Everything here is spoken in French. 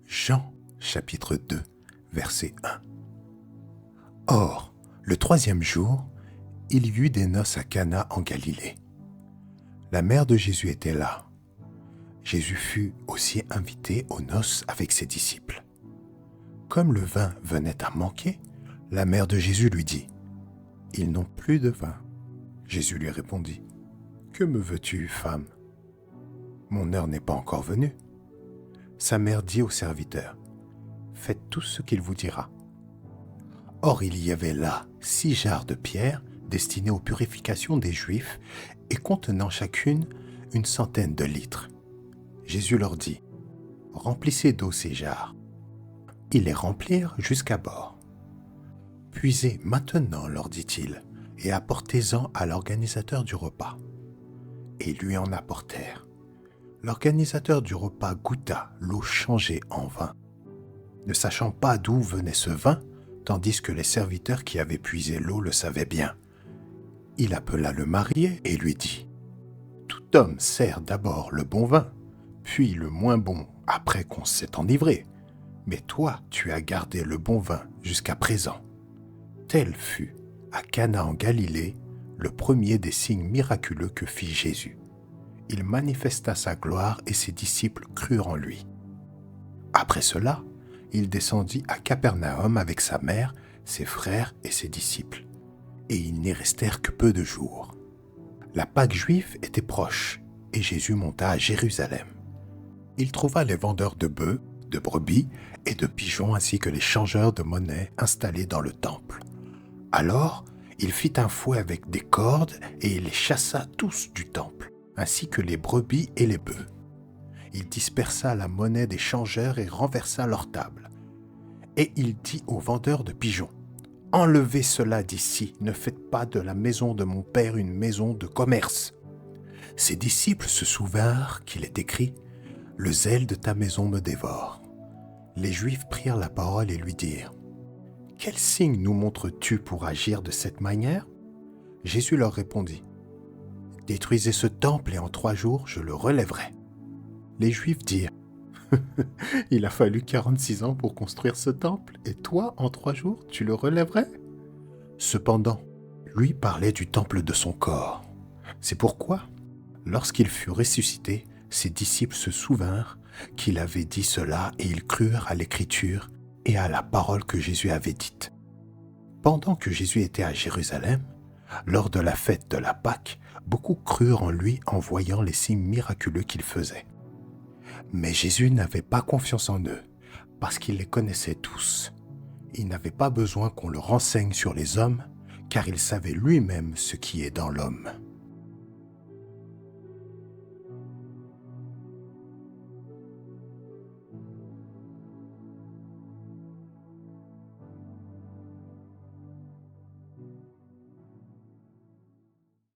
Jean, chapitre 2, verset 1. Or, le troisième jour, il y eut des noces à Cana en Galilée. La mère de Jésus était là. Jésus fut aussi invité aux noces avec ses disciples. Comme le vin venait à manquer, la mère de Jésus lui dit « Ils n'ont plus de vin. » Jésus lui répondit « Que me veux-tu, femme? Mon heure n'est pas encore venue. » Sa mère dit au serviteur « Faites tout ce qu'il vous dira. » Or il y avait là 6 jarres de pierre destinées aux purifications des Juifs et contenant chacune une centaine de litres. Jésus leur dit « Remplissez d'eau ces jarres. » Ils les remplirent jusqu'à bord. « Puisez maintenant, leur dit-il, et apportez-en à l'organisateur du repas. » Et lui en apportèrent. L'organisateur du repas goûta l'eau changée en vin, ne sachant pas d'où venait ce vin, tandis que les serviteurs qui avaient puisé l'eau le savaient bien. Il appela le marié et lui dit « Tout homme sert d'abord le bon vin, puis le moins bon après qu'on s'est enivré. Mais toi, tu as gardé le bon vin jusqu'à présent. » Tel fut, à Cana en Galilée, le premier des signes miraculeux que fit Jésus. Il manifesta sa gloire et ses disciples crurent en lui. Après cela, il descendit à Capernaum avec sa mère, ses frères et ses disciples. Et ils n'y restèrent que peu de jours. La Pâque juive était proche, et Jésus monta à Jérusalem. Il trouva les vendeurs de bœufs, de brebis et de pigeons ainsi que les changeurs de monnaie installés dans le temple. Alors, il fit un fouet avec des cordes et il les chassa tous du temple, ainsi que les brebis et les bœufs. Il dispersa la monnaie des changeurs et renversa leurs tables. Et il dit aux vendeurs de pigeons, « Enlevez cela d'ici, ne faites pas de la maison de mon Père une maison de commerce. » Ses disciples se souvinrent qu'il est écrit, « Le zèle de ta maison me dévore. » Les Juifs prirent la parole et lui dirent, « Quel signe nous montres-tu pour agir de cette manière ?» Jésus leur répondit, « Détruisez ce temple et en 3 jours je le relèverai. » Les Juifs dirent, « Il a fallu 46 ans pour construire ce temple, et toi, en 3 jours, tu le relèverais ?» Cependant, lui parlait du temple de son corps. C'est pourquoi, lorsqu'il fut ressuscité, ses disciples se souvinrent qu'il avait dit cela et ils crurent à l'Écriture et à la parole que Jésus avait dite. Pendant que Jésus était à Jérusalem, lors de la fête de la Pâque, beaucoup crurent en lui en voyant les signes miraculeux qu'il faisait. Mais Jésus n'avait pas confiance en eux, parce qu'il les connaissait tous. Il n'avait pas besoin qu'on le renseigne sur les hommes, car il savait lui-même ce qui est dans l'homme.